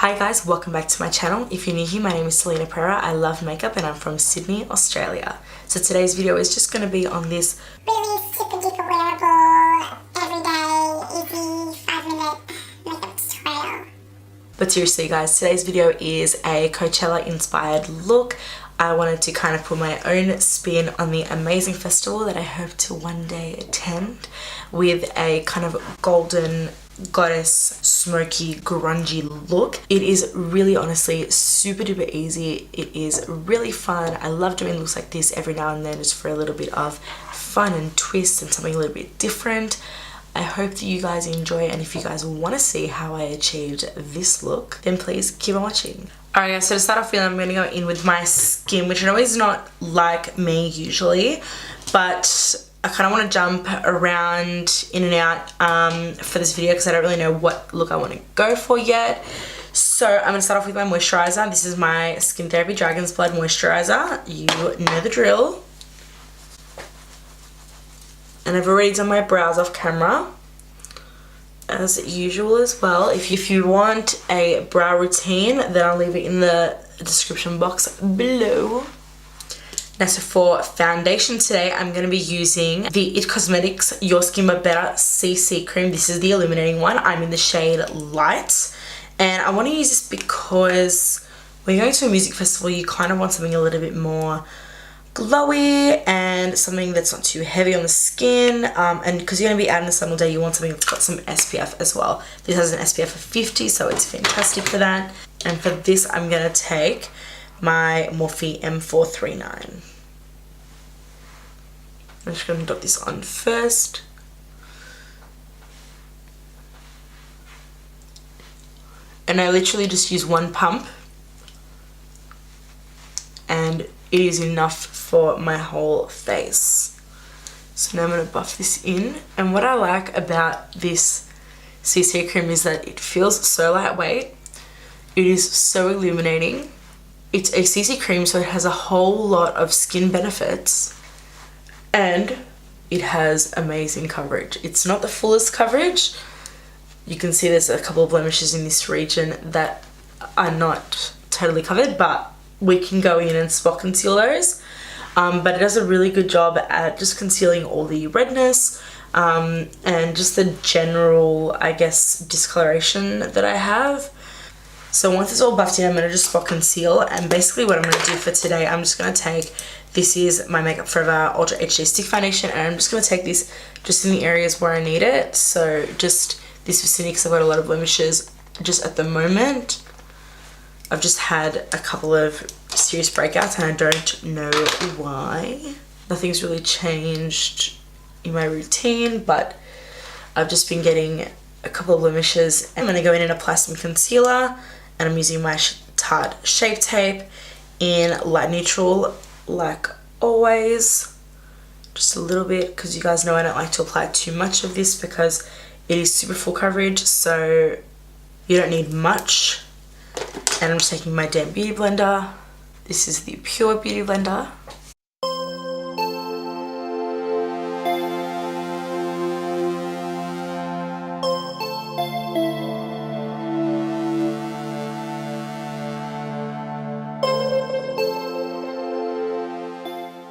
Hi guys, welcome back to my channel. If you're new here, my name is Celina Pereira. I love makeup and I'm from Sydney, Australia. So today's video is just going to be on this really super duper wearable, everyday, easy, 5-minute makeup tutorial. But seriously guys, today's video is a Coachella inspired look. I wanted to kind of put my own spin on the amazing festival that I hope to one day attend with a kind of golden goddess smoky grungy look. It is really honestly super duper easy. It is really fun. I love doing looks like this every now and then just for a little bit of fun and twist and something a little bit different. I hope that you guys enjoy it, and if you guys want to see how I achieved this look, then please keep on watching. Alright guys, so to start off with, I'm going to go in with my skin, which I know is not like me usually, but I kind of want to jump around in and out for this video because I don't really know what look I want to go for yet. So I'm going to start off with my moisturiser. This is my Skin Therapy Dragon's Blood moisturiser. You know the drill. And I've already done my brows off camera, as usual as well. If you want a brow routine, then I'll leave it in the description box below. Now, so for foundation today, I'm going to be using the IT Cosmetics Your Skin But Better CC Cream. This is the illuminating one. I'm in the shade Light. And I want to use this because when you're going to a music festival, you kind of want something a little bit more glowy and something that's not too heavy on the skin. And because you're going to be out in the sun all day, you want something that's got some SPF as well. This has an SPF of 50, so it's fantastic for that. And for this, I'm going to take my Morphe M439. I'm just going to dot this on first. And I literally just use one pump, and it is enough for my whole face. So now I'm going to buff this in. And what I like about this CC cream is that it feels so lightweight. It is so illuminating. It's a CC cream, so it has a whole lot of skin benefits, and it has amazing coverage. It's not the fullest coverage. You can see there's a couple of blemishes in this region that are not totally covered, but we can go in and spot conceal those. But it does a really good job at just concealing all the redness and just the general, I guess, discoloration that I have. So once it's all buffed in, I'm going to just spot conceal, and basically what I'm going to do for today, I'm just going to take, this is my Makeup Forever Ultra HD Stick Foundation, and I'm just going to take this just in the areas where I need it. So just this vicinity, because I've got a lot of blemishes just at the moment. I've just had a couple of serious breakouts and I don't know why. Nothing's really changed in my routine, but I've just been getting a couple of blemishes. I'm going to go in and apply some concealer, and I'm using my Tarte Shapetape in light neutral like always. Just a little bit, because you guys know I don't like to apply too much of this because it is super full coverage, so you don't need much. And I'm just taking my damn beauty blender. This is the Pure Beauty Blender.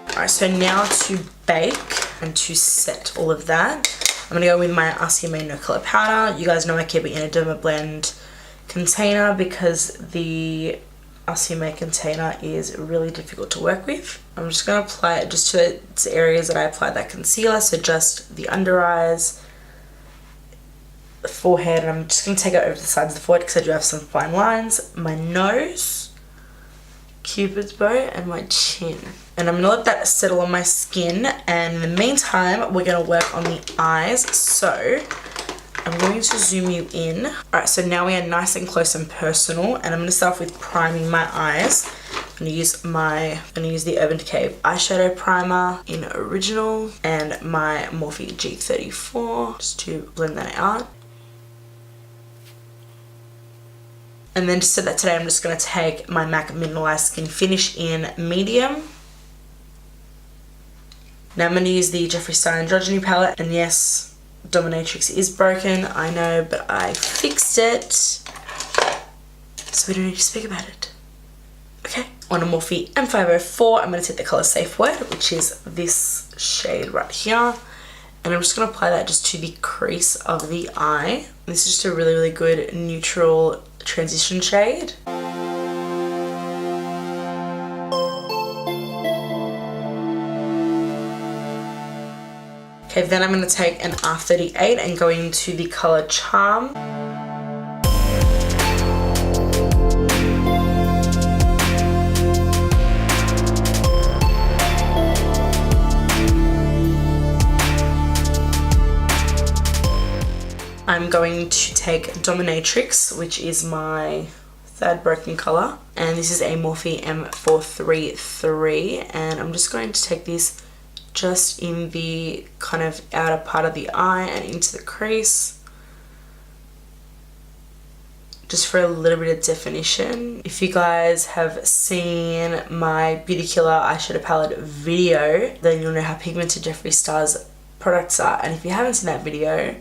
Alright, so now to bake and to set all of that, I'm going to go with my RCMA No Colour Powder. You guys know I keep it in a Dermablend container because the RCMA container is really difficult to work with. I'm just going to apply it just to its areas that I applied that concealer, so just the under eyes, the forehead, and I'm just going to take it over the sides of the forehead because I do have some fine lines, my nose, Cupid's bow, and my chin. And I'm going to let that settle on my skin, and in the meantime we're going to work on the eyes. So I'm going to zoom you in. Alright, so now we are nice and close and personal, and I'm going to start off with priming my eyes. I'm going to use the Urban Decay eyeshadow primer in Original and my Morphe G34 just to blend that out. And then to set that today, I'm just going to take my MAC Mineralize Skinfinish in Medium. Now I'm going to use the JEFFREE Androgyny palette, and yes, Dominatrix is broken, I know, but I fixed it. so we don't need to speak about it. Okay, on a Morphe M504, I'm going to take the colour Safe Word, which is this shade right here. And I'm just going to apply that just to the crease of the eye. This is just a really, really good neutral transition shade. Okay, then I'm going to take an R38 and go into the colour Charm. I'm going to take Dominatrix, which is my third broken colour, and this is a Morphe M433, and I'm just going to take this just in the kind of outer part of the eye and into the crease, just for a little bit of definition. If you guys have seen my Beauty Killer eyeshadow palette video, then you'll know how pigmented Jeffree Star's products are, and if you haven't seen that video,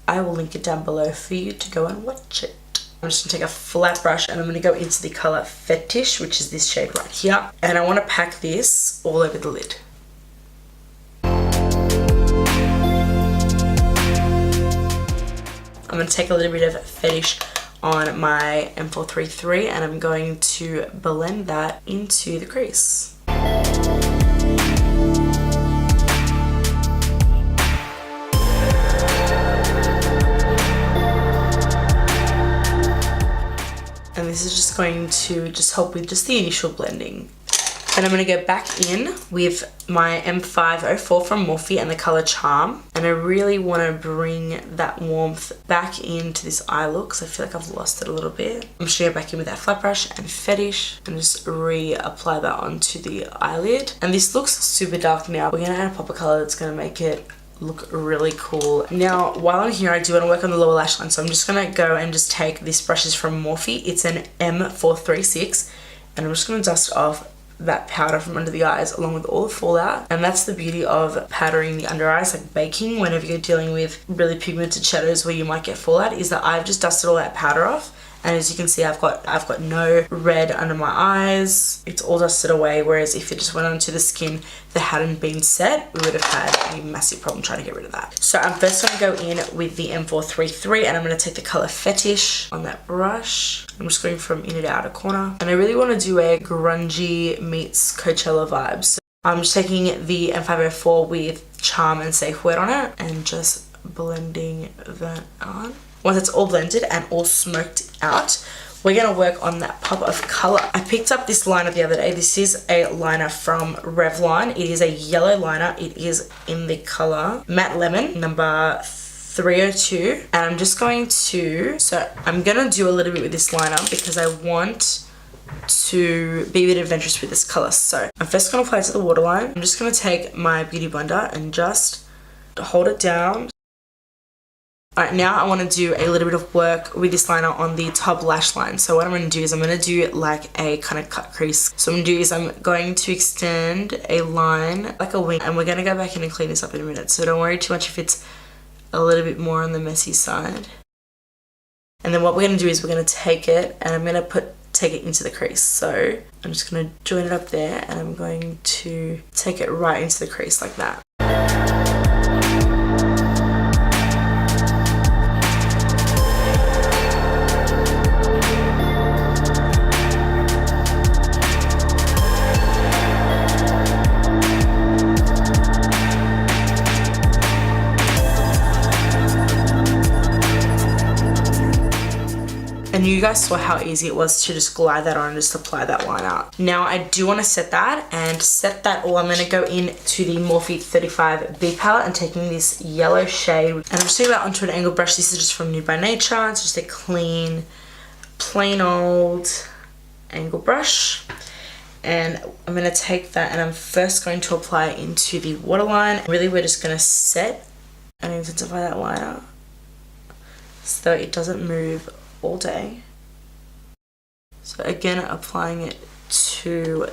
I will link it down below for you to go and watch it. I'm just going to take a flat brush and I'm going to go into the colour Fetish, which is this shade right here. And I want to pack this all over the lid. I'm going to take a little bit of Fetish on my M433 and I'm going to blend that into the crease. And this is just going to just help with just the initial blending. And I'm going to go back in with my M504 from Morphe and the colour Charm. And I really want to bring that warmth back into this eye look because I feel like I've lost it a little bit. I'm just going to go back in with that flat brush and Fetish and just reapply that onto the eyelid. And this looks super dark now. We're going to add a pop of colour that's going to make it look really cool. Now while I'm here, I do want to work on the lower lash line, so I'm just going to go and just take this brush is from Morphe. It's an M436 and I'm just going to dust off that powder from under the eyes along with all the fallout. And that's the beauty of powdering the under eyes, like baking, whenever you're dealing with really pigmented shadows where you might get fallout, is that I've just dusted all that powder off. And as you can see, I've got no red under my eyes. It's all dusted away, whereas if it just went onto the skin that hadn't been set, we would have had a massive problem trying to get rid of that. So I'm first going to go in with the M433 and I'm going to take the colour Fetish on that brush. I'm just going from inner to outer corner. And I really want to do a grungy meets Coachella vibes. So I'm just taking the M504 with Charm and Safe Word on it and just blending that on. Once it's all blended and all smoked out, we're going to work on that pop of colour. I picked up this liner the other day. This is a liner from Revlon. It is a yellow liner. It is in the colour Matte Lemon, number 302. And I'm just going to, I'm going to do a little bit with this liner because I want to be a bit adventurous with this colour. So I'm first going to apply it to the waterline. I'm just going to take my Beauty Blender and just hold it down. Alright, now I want to do a little bit of work with this liner on the top lash line. So what I'm going to do is I'm going to do like a kind of cut crease. So what I'm going to do is I'm going to extend a line like a wing, and we're going to go back in and clean this up in a minute. So don't worry too much if it's a little bit more on the messy side. And then what we're going to do is we're going to take it and I'm going to take it into the crease. So I'm just going to join it up there and I'm going to take it right into the crease like that. And you guys saw how easy it was to just glide that on and just apply that line out. Now I do want to set that, and set that all. I'm going to go into the Morphe 35B palette and taking this yellow shade. And I'm just taking that onto an angled brush. This is just from Nude by Nature. It's just a clean, plain old angled brush. And I'm going to take that and I'm first going to apply it into the waterline. Really, we're just going to set and intensify that liner so it doesn't move all day. So again, applying it to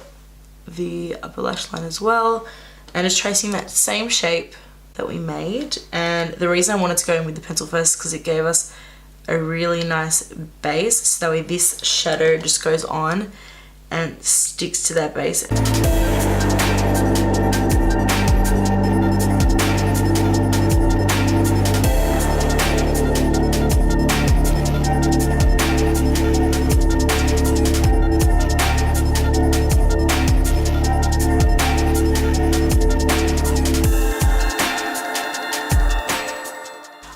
the upper lash line as well, and just tracing that same shape that we made. And the reason I wanted to go in with the pencil first because it gave us a really nice base, so that way this shadow just goes on and sticks to that base.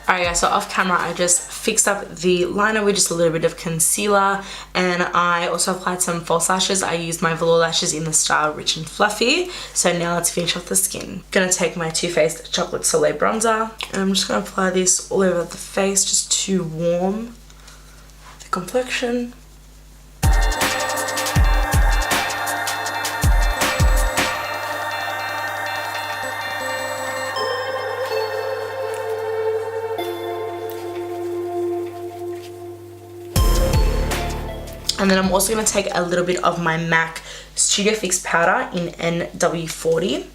Alright guys, so off camera I just fixed up the liner with just a little bit of concealer, and I also applied some false lashes. I used my velour lashes in the style Rich and Fluffy. So now let's finish off the skin. Gonna take my Too Faced Chocolate Solei bronzer, and I'm just gonna apply this all over the face just to warm the complexion. And then I'm also going to take a little bit of my MAC Studio Fix powder in NW40.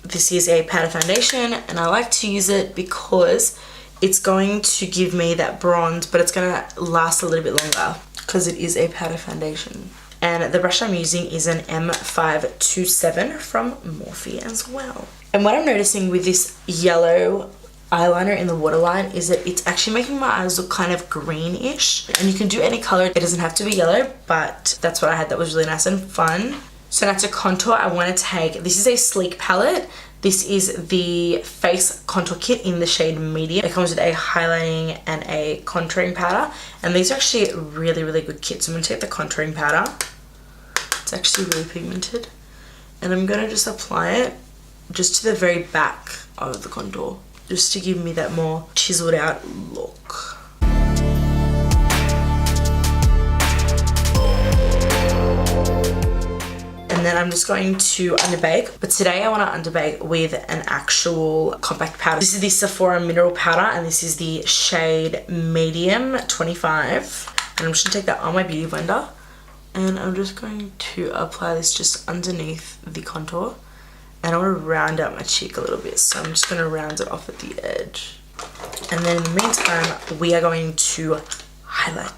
This is a powder foundation, and I like to use it because it's going to give me that bronze, but it's going to last a little bit longer because it is a powder foundation. And the brush I'm using is an M527 from Morphe as well. And what I'm noticing with this yellow eyeliner in the waterline is that it's actually making my eyes look kind of greenish, and you can do any color, it doesn't have to be yellow, but that's what I had that was really nice and fun. So now to contour, I want to take, this is a Sleek palette. This is the face contour kit in the shade medium. It comes with a highlighting and a contouring powder, and these are actually really good kits. So I'm going to take the contouring powder, it's actually really pigmented, and I'm going to just apply it just to the very back of the contour, just to give me that more chiseled out look. And then I'm just going to underbake, but today I want to underbake with an actual compact powder. This is the Sephora mineral powder, and this is the shade medium 25, and I'm just going to take that on my beauty blender, and I'm just going to apply this just underneath the contour. And I want to round out my cheek a little bit, so I'm just going to round it off at the edge. And then in the meantime, we are going to highlight.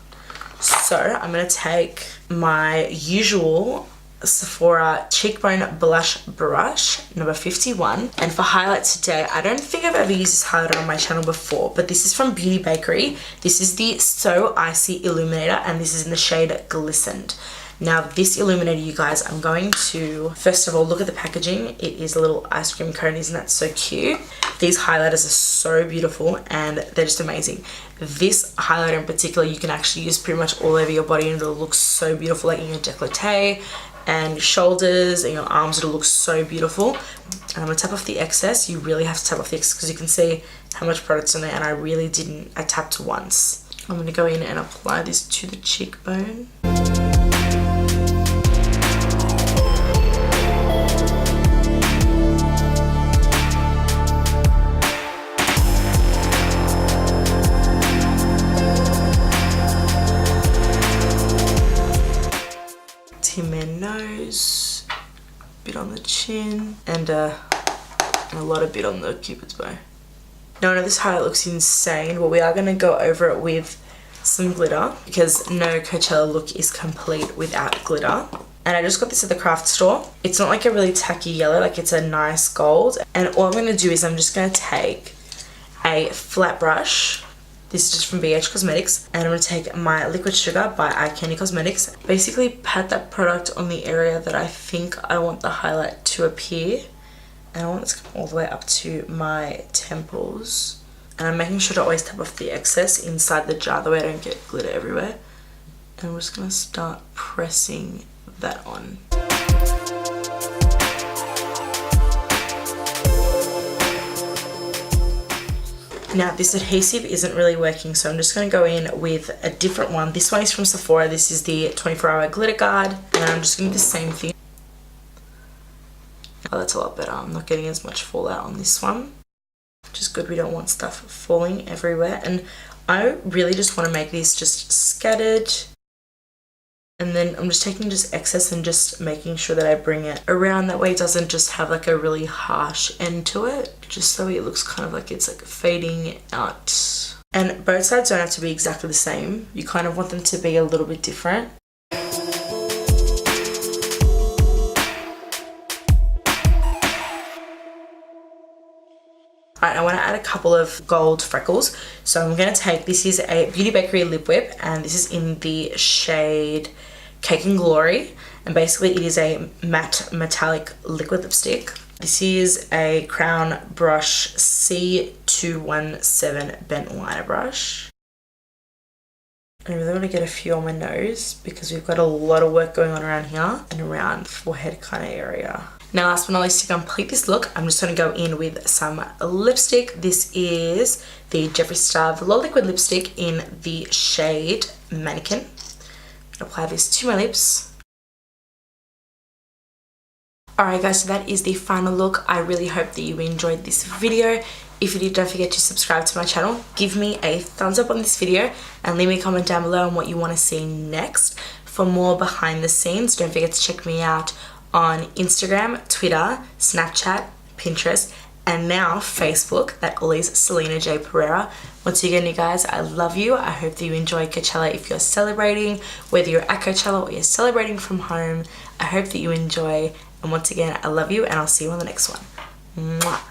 So I'm going to take my usual Sephora cheekbone blush brush, number 51. And for highlight today, I don't think I've ever used this highlighter on my channel before, but this is from Beauty Bakery. This is the So Icy Illuminator, and this is in the shade Glistened. Now this illuminator, you guys, I'm going to, first of all, look at the packaging. It is a little ice cream cone, isn't that so cute? These highlighters are so beautiful, and they're just amazing. This highlighter in particular, you can actually use pretty much all over your body, and it'll look so beautiful, like in your décolleté and your shoulders and your arms. It'll look so beautiful. And I'm gonna tap off the excess. You really have to tap off the excess because you can see how much product's in there, and I really didn't. I tapped once. I'm gonna go in and apply this to the cheekbone. My nose, bit on the chin, and a lot of bit on the cupid's bow. Now I know this highlight looks insane, but we are going to go over it with some glitter, because no Coachella look is complete without glitter. And I just got this at the craft store. It's not like a really tacky yellow, like it's a nice gold. And all I'm going to do is I'm just going to take a flat brush. This is just from BH Cosmetics, and I'm going to take my Liquid Sugar by Eye Candy Cosmetics. Basically pat that product on the area that I think I want the highlight to appear, and I want it to come all the way up to my temples. And I'm making sure to always tap off the excess inside the jar, that way I don't get glitter everywhere. And we're just going to start pressing that on. Now this adhesive isn't really working, so I'm just going to go in with a different one. This one is from Sephora. This is the 24-hour glitter guard, and I'm just going to do the same thing. Oh, that's a lot better. I'm not getting as much fallout on this one, which is good. We don't want stuff falling everywhere. And I really just want to make this just scattered. And then I'm just taking just excess and just making sure that I bring it around. That way it doesn't just have like a really harsh end to it. Just so it looks kind of like it's like fading out. And both sides don't have to be exactly the same. You kind of want them to be a little bit different. Alright, I want to add a couple of gold freckles. So I'm going to take, this is a Beauty Bakery Lip Whip, and this is in the shade Cake and Glory. And basically it is a matte metallic liquid lipstick. This is a Crown Brush C217 bent liner brush. I really want to get a few on my nose because we've got a lot of work going on around here and around forehead kind of area. Now last but not least, to complete this look, I'm just going to go in with some lipstick. This is the Jeffree Star Velour Liquid Lipstick in the shade Mannequin. Apply this to my lips. Alright guys, so that is the final look. I really hope that you enjoyed this video. If you did, don't forget to subscribe to my channel. Give me a thumbs up on this video and leave me a comment down below on what you want to see next. For more behind the scenes, don't forget to check me out on Instagram, Twitter, Snapchat, Pinterest, and now Facebook. That all is Celina J. Pereira. Once again, you guys, I love you. I hope that you enjoy Coachella if you're celebrating, whether you're at Coachella or you're celebrating from home. I hope that you enjoy. And once again, I love you, and I'll see you on the next one. Mwah.